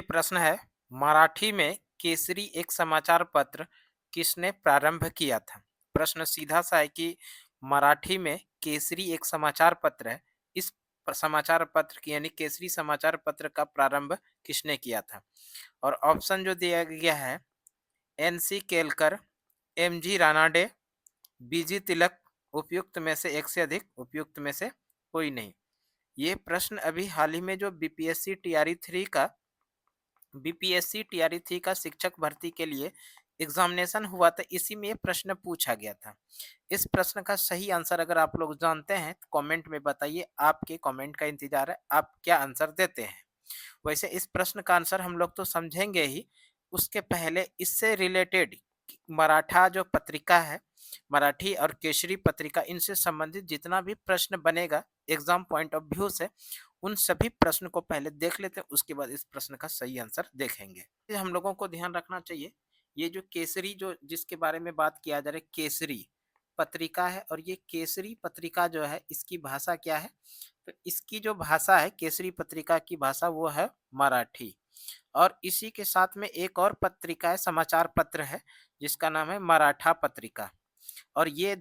प्रश्न है, मराठी में केसरी एक समाचार पत्र किसने प्रारंभ किया था? प्रश्न सीधा सा है कि मराठी में केसरी एक समाचार पत्र है। इस समाचार पत्र की यानी केसरी समाचार पत्र का प्रारंभ किसने किया था? और ऑप्शन जो दिया गया है, एनसी केलकर, एमजी रानाडे, बीजी तिलक, उपयुक्त में से एक से अधिक, उपयुक्त में से कोई नहीं। ये प्रश्न अभी हाल ही में जो बीपीएससी टीआरई 3 का शिक्षक भर्ती के लिए एग्जामिनेशन हुआ था, इसी में ये प्रश्न पूछा गया था। इस प्रश्न का सही आंसर अगर आप लोग जानते हैं तो कमेंट में बताइए। आपके कमेंट का इंतजार है, आप क्या आंसर देते हैं। वैसे इस प्रश्न का आंसर हम लोग तो समझेंगे ही, उसके पहले इससे रिलेटेड मराठा जो पत्रिका है, मराठी और केसरी पत्रिका, इनसे संबंधित जितना भी प्रश्न बनेगा एग्जाम पॉइंट ऑफ व्यू से, उन सभी प्रश्न को पहले देख लेते हैं, उसके बाद इस प्रश्न का सही आंसर देखेंगे। ये हम लोगों को ध्यान रखना चाहिए, ये जो केसरी जो जिसके बारे में बात किया जा रहा है, केसरी पत्रिका है, और ये केसरी पत्रिका जो है इसकी भाषा क्या है? तो इसकी जो भाषा है, केसरी पत्रिका की भाषा वो है मराठी। और इसी के साथ में एक और पत्रिका है, समाचार पत्र है, जिसका नाम है मराठा पत्रिका। और ये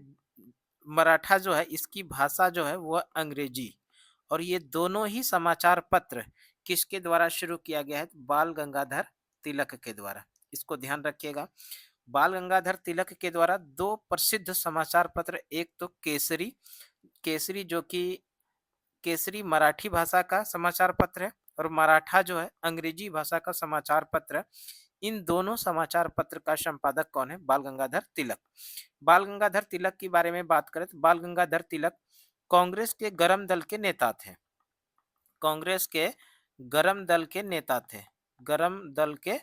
मराठा जो है इसकी भाषा जो है वह अंग्रेजी। और ये दोनों ही समाचार पत्र किसके द्वारा शुरू किया गया है? बाल गंगाधर तिलक के द्वारा। इसको ध्यान रखिएगा। बाल गंगाधर तिलक के द्वारा दो प्रसिद्ध समाचार पत्र, एक तो केसरी, केसरी जो कि केसरी मराठी भाषा का समाचार पत्र है, और मराठा जो है अंग्रेजी भाषा का समाचार पत्र है। इन दोनों समाचार पत्र का संपादक कौन है? बाल गंगाधर तिलक। बाल गंगाधर तिलक के बारे में बात करें तो बाल गंगाधर तिलक कांग्रेस के गरम दल के नेता थे। कांग्रेस के गरम दल के नेता थे। गरम दल के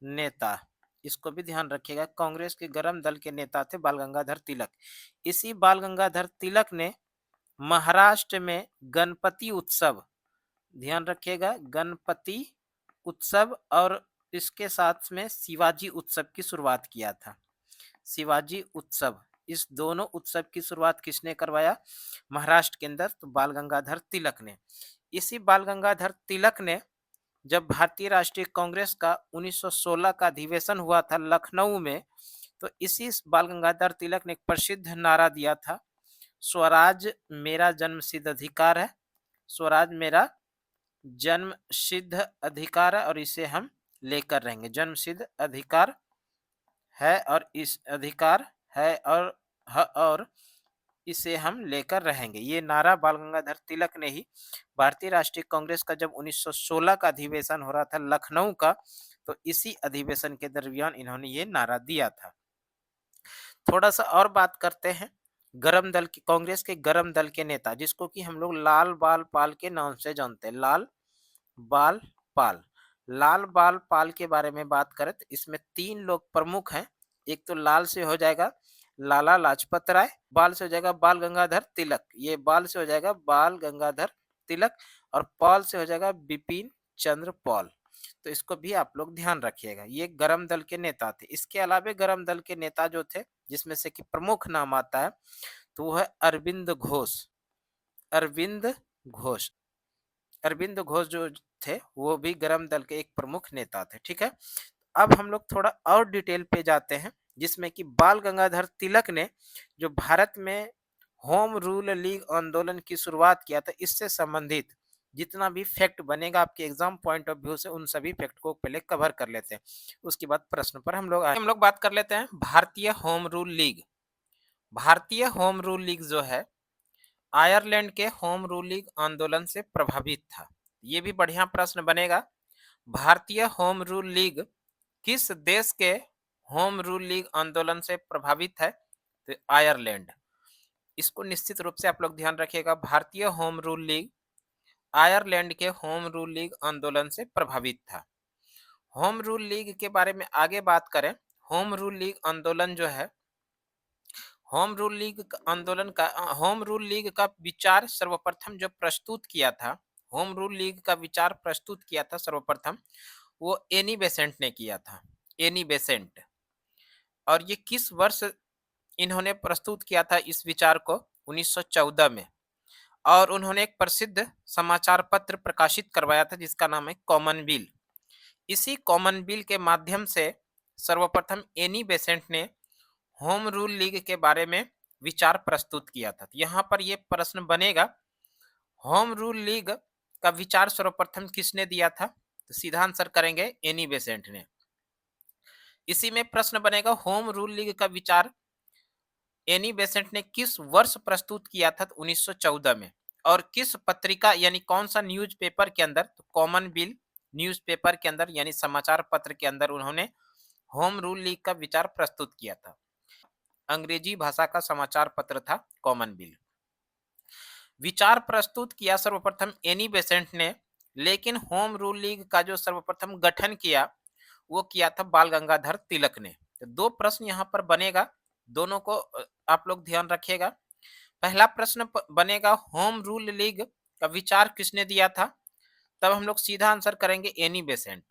नेता, इसको भी ध्यान रखिएगा। कांग्रेस के गरम दल के नेता थे बाल गंगाधर तिलक। इसी बाल गंगाधर तिलक ने महाराष्ट्र में गणपति उत्सव, ध्यान रखिएगा, गणपति उत्सव और इसके साथ में शिवाजी उत्सव की शुरुआत किया था। शिवाजी उत्सव, इस दोनों उत्सव की शुरुआत किसने करवाया महाराष्ट्र के अंदर? तो बाल गंगाधर तिलक ने। इसी बाल गंगाधर तिलक ने, जब भारतीय राष्ट्रीय कांग्रेस का 1916 का अधिवेशन हुआ था लखनऊ में, तो इसी बाल गंगाधर तिलक ने एक प्रसिद्ध नारा दिया था, स्वराज मेरा जन्मसिद्ध अधिकार है, स्वराज मेरा जन्म सिद्ध अधिकार है और इसे हम लेकर रहेंगे। जन्म सिद्ध अधिकार है और इस अधिकार है और इसे हम लेकर रहेंगे। ये नारा बाल गंगाधर तिलक ने ही भारतीय राष्ट्रीय कांग्रेस का जब 1916 का अधिवेशन हो रहा था लखनऊ का, तो इसी अधिवेशन के दरमियान इन्होंने ये नारा दिया था। थोड़ा सा और बात करते हैं गरम दल की, कांग्रेस के गरम दल के नेता, जिसको कि हम लोग लाल बाल पाल के नाम से जानते हैं। लाल बाल पाल। लाल बाल पाल के बारे में बात करें तो इसमें तीन लोग प्रमुख हैं। एक तो लाल से हो जाएगा लाला लाजपत राय, बाल से हो जाएगा बाल गंगाधर तिलक, ये बाल से हो जाएगा बाल गंगाधर तिलक, और पाल से हो जाएगा बिपिन चंद्र पाल। तो इसको भी आप लोग ध्यान रखिएगा, ये गरम दल के नेता थे। इसके अलावा गरम दल के नेता जो थे, जिसमें से कि प्रमुख नाम आता है, तो वो है अरविंद घोष। अरविंद घोष, अरविंद घोष जो थे वो भी गरम दल के एक प्रमुख नेता थे। ठीक है, अब हम लोग थोड़ा और डिटेल पे जाते हैं, जिसमें कि बाल गंगाधर तिलक ने जो भारत में होम रूल लीग आंदोलन की शुरुआत किया था, इससे संबंधित जितना भी फैक्ट बनेगा आपके एग्जाम पॉइंट ऑफ व्यू से, उन सभी फैक्ट को पहले कवर कर लेते हैं। उसके बाद प्रश्न पर हम लोग बात कर लेते हैं भारतीय होम रूल लीग। भारतीय होम रूल लीग जो है आयरलैंड के होम रूल लीग आंदोलन से प्रभावित था। ये भी बढ़िया प्रश्न बनेगा। भारतीय होम रूल लीग किस देश के होम रूल लीग आंदोलन से प्रभावित है? तो आयरलैंड। इसको निश्चित रूप से आप लोग ध्यान रखिएगा। भारतीय होम रूल लीग आयरलैंड के होम रूल लीग आंदोलन से प्रभावित था। होम रूल लीग के बारे में आगे बात करें। होम रूल लीग आंदोलन जो है, home rule league home rule league का विचार सर्वप्रथम जो प्रस्तुत किया था, होम रूल लीग का विचार प्रस्तुत किया था सर्वप्रथम, वो एनी बेसेंट ने किया था। Annie Besant. और ये किस वर्ष इन्होंने प्रस्तुत किया था इस विचार को? 1914 में। और उन्होंने एक प्रसिद्ध समाचार पत्र प्रकाशित करवाया था जिसका नाम है कॉमनवेल। इसी कॉमन बिल के माध्यम से सर्वप्रथम एनी बेसेंट ने होम रूल लीग के बारे में विचार प्रस्तुत किया था। तो यहाँ पर ये प्रश्न बनेगा, होम रूल लीग का विचार सर्वप्रथम किसने दिया था? तो सीधा आंसर करेंगे एनी बेसेंट ने। इसी में प्रश्न बनेगा, होम रूल लीग का विचार एनी बेसेंट ने किस वर्ष प्रस्तुत किया था? तो 1914 में। और किस पत्रिका यानी कौन सा न्यूज़पेपर के अंदर? तो कॉमन बिल न्यूज़पेपर के अंदर यानी समाचार पत्र के अंदर उन्होंने होम रूल लीग का विचार प्रस्तुत किया था। अंग्रेजी भाषा का समाचार पत्र था कॉमन बिल। विचार प्रस्तुत किया सर्वप्रथम एनी बेसेंट ने, लेकिन होम रूल लीग का जो सर्वप्रथम गठन किया वो किया था बाल गंगाधर तिलक ने। तो दो प्रश्न यहाँ पर बनेगा, दोनों को आप लोग ध्यान रखिएगा। पहला प्रश्न बनेगा, होम रूल लीग का विचार किसने दिया था? तब हम लोग सीधा आंसर करेंगे एनी बेसेंट।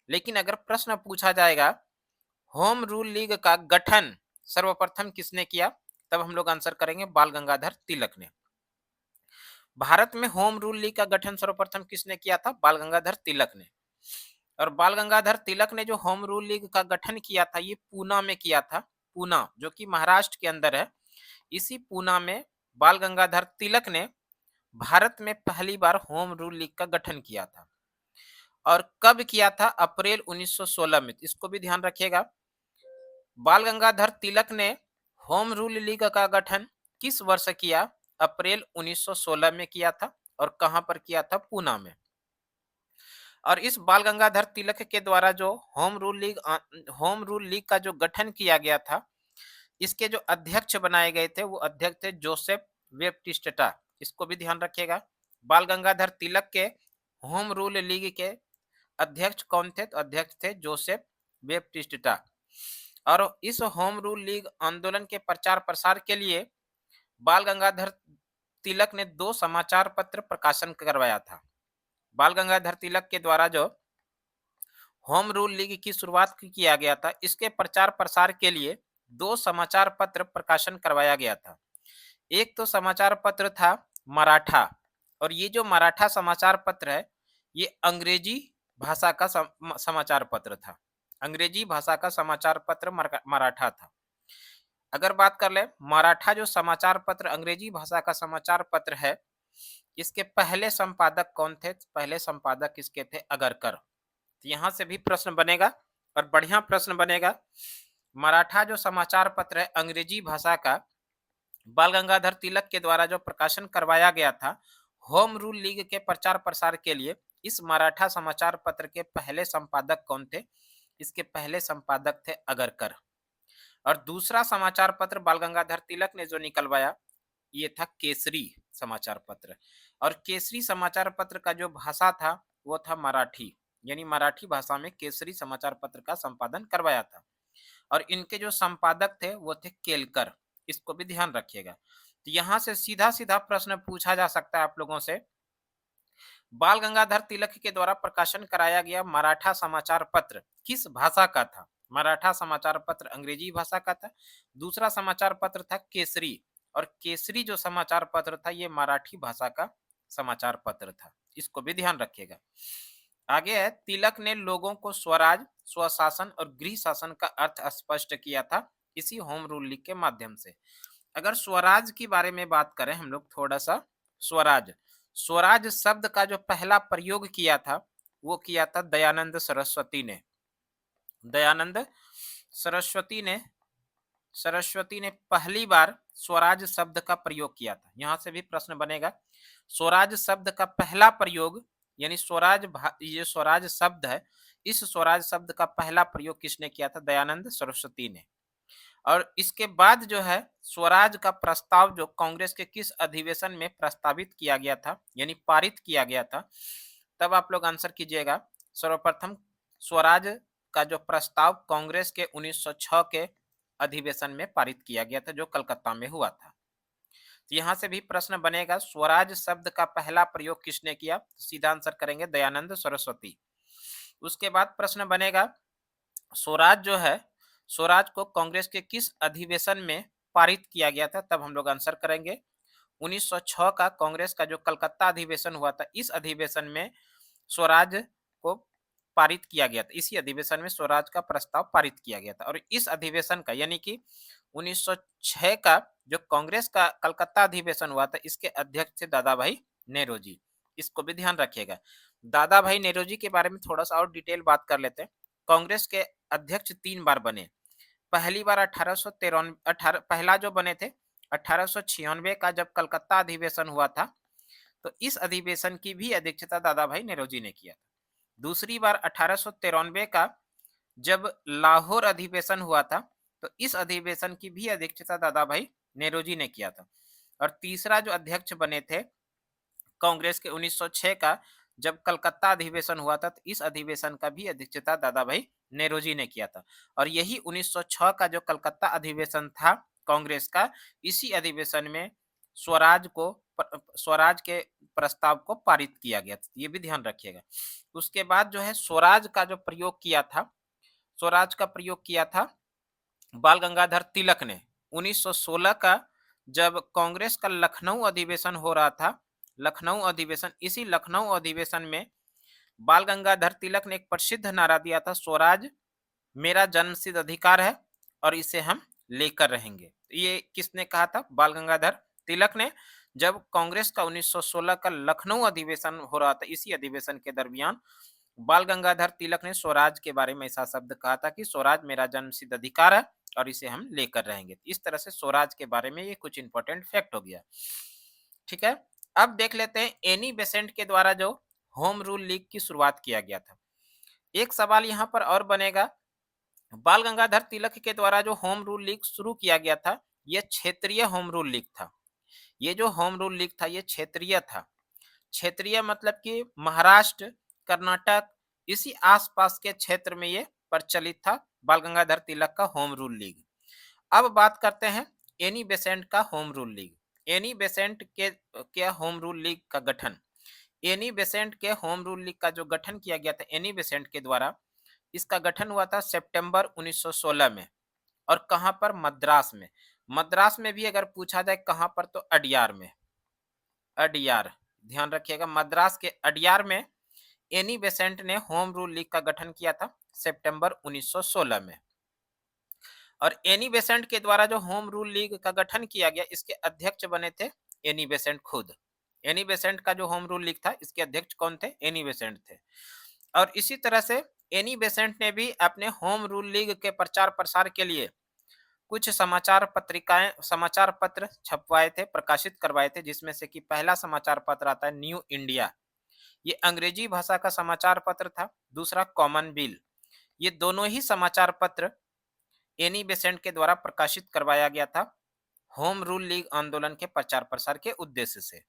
लेकिन अगर प्रश्न पूछा जाएगा होम रूल लीग का गठन सर्वप्रथम किसने किया? तब हम लोग आंसर करेंगे बाल गंगाधर तिलक ने। भारत में होम रूल लीग का गठन सर्वप्रथम किसने किया था? बाल गंगाधर तिलक ने। और बाल गंगाधर तिलक ने जो होम रूल लीग का गठन किया था ये पूना में किया था। पूना जो कि महाराष्ट्र के अंदर है, इसी पूना में बाल गंगाधर तिलक ने भारत में पहली बार होम रूल लीग का गठन किया था। और कब किया था? अप्रैल 1916 में। इसको भी ध्यान रखिएगा। बाल गंगाधर तिलक ने होम रूल लीग का गठन किस वर्ष किया? अप्रैल 1916 में किया था। और कहां पर किया था? पूना में। और इस बाल गंगाधर तिलक के द्वारा जो होम रूल लीग का जो गठन किया गया था, इसके जो अध्यक्ष बनाए गए थे वो अध्यक्ष थे जोसेफ वेबटिस्टा। इसको भी ध्यान रखिएगा। बाल गंगाधर तिलक के होम रूल लीग के अध्यक्ष कौन थे? तो अध्यक्ष थे जोसेफ वेबटिस्टा। और इस होम रूल लीग आंदोलन के प्रचार प्रसार के लिए बाल गंगाधर तिलक ने दो समाचार पत्र प्रकाशन करवाया था। बाल गंगाधर तिलक के द्वारा जो होम रूल लीग की शुरुआत किया गया था, इसके प्रचार प्रसार के लिए दो समाचार पत्र प्रकाशन करवाया गया था। एक तो समाचार पत्र था मराठा, और ये जो मराठा समाचार पत्र है ये अंग्रेजी भाषा का समाचार पत्र था। अंग्रेजी भाषा का समाचार पत्र मराठा था। अगर बात कर ले मराठा जो समाचार पत्र अंग्रेजी भाषा का समाचार पत्र है, इसके पहले संपादक कौन थे? पहले संपादक इसके थे अगरकर। तो यहाँ से भी प्रश्न बनेगा और बढ़िया प्रश्न बनेगा। मराठा जो समाचार पत्र है अंग्रेजी भाषा का, बाल गंगाधर तिलक के द्वारा जो प्रकाशन करवाया गया था होम रूल लीग के प्रचार प्रसार के लिए, इस मराठा समाचार पत्र के पहले संपादक कौन थे? इसके पहले संपादक थे अगरकर। और दूसरा समाचार पत्र बाल गंगाधर तिलक ने जो निकलवाया ये था केसरी समाचार पत्र। और केसरी समाचार पत्र का जो भाषा था वो था मराठी, यानी मराठी भाषा में केसरी समाचार पत्र का संपादन करवाया था। और इनके जो संपादक थे वो थे केलकर। इसको भी ध्यान रखिएगा। तो यहाँ से सीधा सीधा प्रश्न पूछा जा सकता है आप लोगों से, बाल गंगाधर तिलक के द्वारा प्रकाशन कराया गया मराठा समाचार पत्र किस भाषा का था? मराठा समाचार पत्र अंग्रेजी भाषा का था। दूसरा समाचार पत्र था केसरी, और केसरी जो समाचार पत्र था ये मराठी भाषा का समाचार पत्र था। इसको भी ध्यान रखिएगा। आगे है, तिलक ने लोगों को स्वराज, स्वशासन और गृह शासन का अर्थ स्पष्ट किया था इसी होम रूल लीग के माध्यम से। अगर स्वराज के बारे में बात करें हम लोग थोड़ा सा, स्वराज स्वराज शब्द का जो पहला प्रयोग किया था वो किया था दयानंद सरस्वती ने। दयानंद सरस्वती ने पहली बार स्वराज शब्द का प्रयोग किया था। यहां से भी प्रश्न बनेगा, स्वराज शब्द का पहला प्रयोग यानी ये स्वराज शब्द है, इस स्वराज शब्द का पहला प्रयोग किसने किया था? दयानंद सरस्वती ने। और इसके बाद जो है स्वराज का प्रस्ताव जो कांग्रेस के किस अधिवेशन में प्रस्तावित किया गया था यानी पारित किया गया था? तब आप लोग आंसर कीजिएगा। सर्वप्रथम स्वराज का जो प्रस्ताव कांग्रेस के 1906 के अधिवेशन में पारित किया गया था जो कलकत्ता में हुआ था। तो यहाँ से भी प्रश्न बनेगा, स्वराज शब्द का पहला प्रयोग किसने किया? सीधा आंसर करेंगे दयानंद सरस्वती। उसके बाद प्रश्न बनेगा, स्वराज जो है स्वराज को कांग्रेस के किस अधिवेशन में पारित किया गया था? तब हम लोग आंसर करेंगे 1906 का कांग्रेस का जो कलकत्ता अधिवेशन हुआ था, इस अधिवेशन में स्वराज को पारित किया गया था। इसी अधिवेशन में स्वराज का प्रस्ताव पारित किया गया था और इस अधिवेशन का यानी कि 1906 का जो कांग्रेस का कलकत्ता अधिवेशन हुआ था, इसके अध्यक्ष थे दादा भाई नेरोजी। इसको भी ध्यान रखिएगा। दादा भाई नेरोजी के बारे में थोड़ा सा और डिटेल बात कर लेते हैं। कांग्रेस के अध्यक्ष 3 बार बने। पहली बार 1893 18 पहला जो बने थे 1896 का जब कलकत्ता अधिवेशन हुआ था, तो इस अधिवेशन की भी अध्यक्षता दादा भाई नेरोजी ने किया था। दूसरी बार 1893 का जब लाहौर अधिवेशन हुआ था, तो इस अधिवेशन की भी अध्यक्षता दादा भाई नेरोजी ने किया था। और तीसरा जो अध्यक्ष बने थे कांग्रेस के 1906 का जब कलकत्ता अधिवेशन हुआ था, तो इस अधिवेशन का भी अध्यक्षता दादा भाई नेरोजी ने किया था। और यही 1906 का जो कलकत्ता अधिवेशन था कांग्रेस का, इसी अधिवेशन में स्वराज के प्रस्ताव को पारित किया गया था। ये भी ध्यान रखिएगा। उसके बाद जो है स्वराज का जो प्रयोग किया था, स्वराज का प्रयोग किया था बाल गंगाधर तिलक ने 1916 का जब कांग्रेस का लखनऊ अधिवेशन हो रहा था। लखनऊ अधिवेशन, इसी लखनऊ अधिवेशन में बाल गंगाधर तिलक ने एक प्रसिद्ध नारा दिया था, स्वराज मेरा जन्मसिद्ध अधिकार है और इसे हम लेकर रहेंगे। ये किसने कहा था? बाल गंगाधर तिलक ने। जब कांग्रेस का 1916 का लखनऊ अधिवेशन हो रहा था, इसी अधिवेशन के दरमियान बाल गंगाधर तिलक ने स्वराज के बारे में ऐसा शब्द कहा था कि स्वराज मेरा जन्मसिद्ध अधिकार है और इसे हम लेकर रहेंगे। इस तरह से स्वराज के बारे में ये कुछ इंपॉर्टेंट फैक्ट हो गया। ठीक है, अब देख लेते हैं एनी बेसेंट के द्वारा जो होम रूल लीग की शुरुआत किया गया था। एक सवाल यहाँ पर और बनेगा, बाल गंगाधर तिलक के द्वारा जो होम रूल लीग शुरू किया गया था, यह क्षेत्रीय होम रूल लीग था। ये जो होम रूल लीग था ये क्षेत्रीय था। क्षेत्रीय मतलब कि महाराष्ट्र, कर्नाटक, इसी आसपास के क्षेत्र में ये प्रचलित था बाल गंगाधर तिलक का होम रूल लीग। अब बात करते हैं एनी बेसेंट का home rule league. Annie Besant के होम रूल लीग का गठन, एनी बेसेंट के होम रूल लीग का जो गठन किया गया था एनी बेसेंट के द्वारा, इसका गठन हुआ था सितंबर 1916 में। और कहां पर? मद्रास में। मद्रास में भी अगर पूछा जाए कहां पर, तो अडियार में। अडियार, ध्यान रखिएगा, मद्रास के अडियार में एनी बेसेंट ने होम रूल लीग का गठन किया था सितंबर 1916 में। और एनी बेसेंट के द्वारा जो होम रूल लीग का गठन किया गया, इसके अध्यक्ष बने थे एनी बेसेंट खुद। एनी बेसेंट का जो होम रूल लीग था, इसके अध्यक्ष कौन थे? एनी बेसेंट थे। और इसी तरह से एनी बेसेंट ने भी अपने होम रूल लीग के प्रचार प्रसार के लिए कुछ समाचार पत्र छपवाए थे, प्रकाशित करवाए थे, जिसमें से कि पहला समाचार पत्र आता है न्यू इंडिया। ये अंग्रेजी भाषा का समाचार पत्र था। दूसरा कॉमनवेल्थ। ये दोनों ही समाचार पत्र एनी बेसेंट के द्वारा प्रकाशित करवाया गया था होम रूल लीग आंदोलन के प्रचार प्रसार के उद्देश्य से।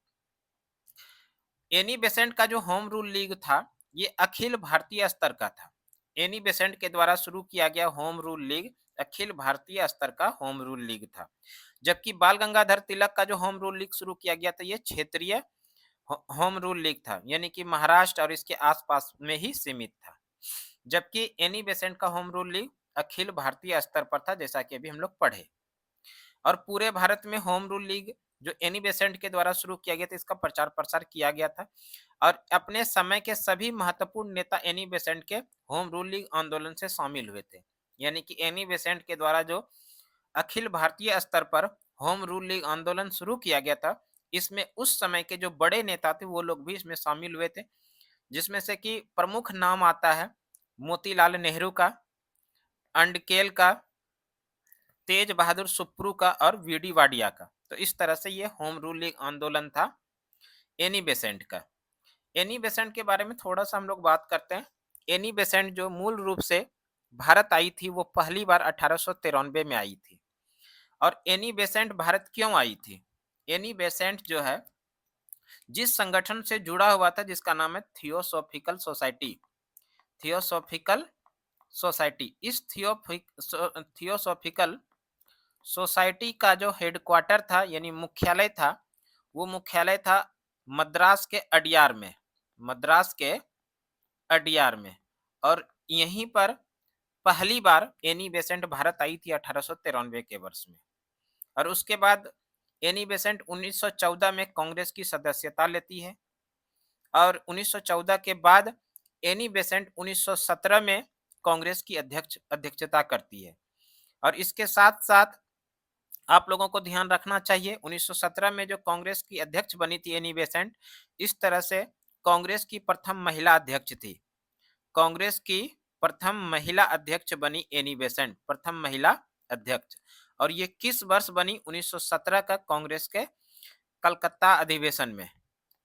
एनी बेसेंट का जो होम रूल लीग था, ये अखिल भारतीय स्तर का था। एनी बेसेंट के द्वारा शुरू किया गया home rule league Akhil Bharatiya स्तर का होम रूल लीग था। जबकि बाल गंगाधर तिलक का जो होम रूल लीग शुरू किया गया था, ये क्षेत्रीय होम रूल लीग था, यानी कि महाराष्ट्र और इसके आसपास में ही सीमित था। जबकि एनी बेसेंट का home rule league Akhil Bharatiya स्तर पर था, जैसा कि अभी हम लोग पढ़े। और पूरे भारत में होम रूल लीग जो एनी बेसेंट के द्वारा शुरू किया गया था, इसका प्रचार प्रसार किया गया था। और अपने समय के सभी महत्वपूर्ण नेता एनी बेसेंट के होम रूल लीग आंदोलन से शामिल हुए थे। यानी कि एनी बेसेंट के द्वारा जो अखिल भारतीय स्तर पर होम रूल लीग आंदोलन शुरू किया गया था, इसमें उस समय के जो बड़े नेता थे वो लोग भी इसमें शामिल हुए थे, जिसमें से कि प्रमुख नाम आता है मोतीलाल नेहरू का, अंडकेल का, तेज बहादुर सुप्रू का और वीडी वाडिया का। तो इस तरह से ये होम रूल लीग आंदोलन था एनी बेसेंट का। एनी बेसेंट के बारे में थोड़ा सा हम लोग बात करते हैं। एनी बेसेंट जो मूल रूप से भारत आई थी, वो पहली बार 1893 में आई थी। और एनी बेसेंट भारत क्यों आई थी? एनी बेसेंट जो है जिस संगठन से जुड़ा हुआ था, जिसका नाम है थियोसॉफिकल सोसाइटी। थियोसॉफिकल सोसाइटी, इस थियोसॉफिकल सोसाइटी का जो हेडक्वार्टर था यानी मुख्यालय था, वो मुख्यालय था मद्रास के अडियार में। मद्रास के अडियार में। और यहीं पर पहली बार एनी बेसेंट भारत आई थी 1893 के वर्ष में। और उसके बाद एनी बेसेंट 1914 में कांग्रेस की सदस्यता लेती है। और 1914 के बाद एनी बेसेंट 1917 में कांग्रेस की अध्यक्षता करती है। और इसके साथ-साथ आप लोगों को ध्यान रखना चाहिए 1917 में जो कांग्रेस की अध्यक्ष बनी थी एनी बेसेंट, इस तरह से कांग्रेस की प्रथम महिला अध्यक्ष थी। कांग्रेस की प्रथम महिला अध्यक्ष बनी एनी बेसेंट, प्रथम महिला अध्यक्ष। और ये किस वर्ष बनी? 1917 का कांग्रेस के कलकत्ता अधिवेशन में।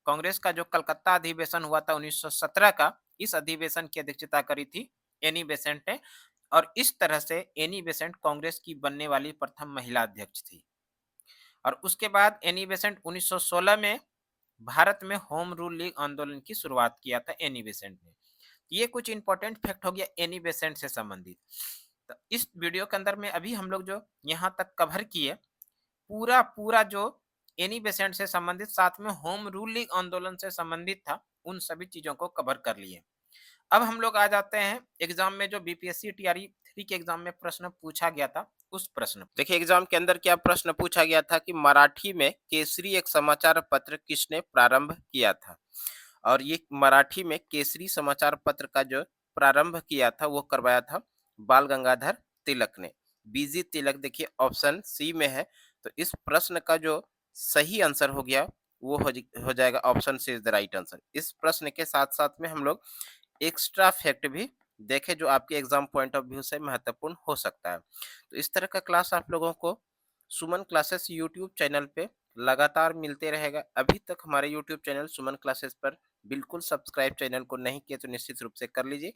कांग्रेस का जो कलकत्ता अधिवेशन हुआ था 1917 का, इस अधिवेशन की अध्यक्षता करी थी एनी बेसेंट ने। और इस तरह से एनी बेसेंट कांग्रेस की बनने वाली प्रथम महिला अध्यक्ष थी। और उसके बाद एनी बेसेंट 1916 में भारत में होम रूल लीग आंदोलन की शुरुआत किया था एनी बेसेंट ने। ये कुछ इंपॉर्टेंट फैक्ट हो गया एनी बेसेंट से संबंधित। तो इस वीडियो के अंदर में अभी हम लोग जो यहाँ तक कवर किए, पूरा पूरा जो एनी बेसेंट से संबंधित, साथ में होम रूल लीग आंदोलन से संबंधित था, उन सभी चीजों को कवर कर लिए। अब हम लोग आ जाते हैं एग्जाम में जो बीपीएससी टीआरई 3 के एग्जाम में प्रश्न पूछा गया था, उस प्रश्न। देखिए एग्जाम के अंदर क्या प्रश्न पूछा गया था कि मराठी में केसरी एक समाचार पत्र किसने प्रारंभ किया था? और ये मराठी में केसरी समाचार पत्र का जो प्रारंभ किया था वो करवाया था बाल गंगाधर तिलक ने। बीजी तिलक देखिए ऑप्शन सी में है। तो इस प्रश्न का जो सही आंसर हो गया वो हो जाएगा option C is the right answer. इस प्रश्न के साथ साथ में हम लोग एक्स्ट्रा फैक्ट भी देखें जो आपके एग्जाम पॉइंट ऑफ व्यू से महत्वपूर्ण हो सकता है। तो इस तरह का क्लास आप लोगों को सुमन क्लासेस यूट्यूब चैनल पे लगातार मिलते रहेगा। अभी तक हमारे यूट्यूब चैनल सुमन क्लासेस पर बिल्कुल सब्सक्राइब चैनल को नहीं किए तो निश्चित रूप से कर लीजिए।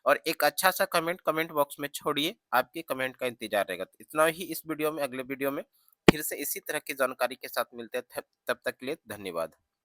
और एक अच्छा सा कमेंट कमेंट बॉक्स में छोड़िए, आपके कमेंट का इंतजार रहेगा। तो इतना ही इस वीडियो में, अगले वीडियो में फिर से इसी तरह की जानकारी के साथ मिलते हैं। तब तक के लिए धन्यवाद।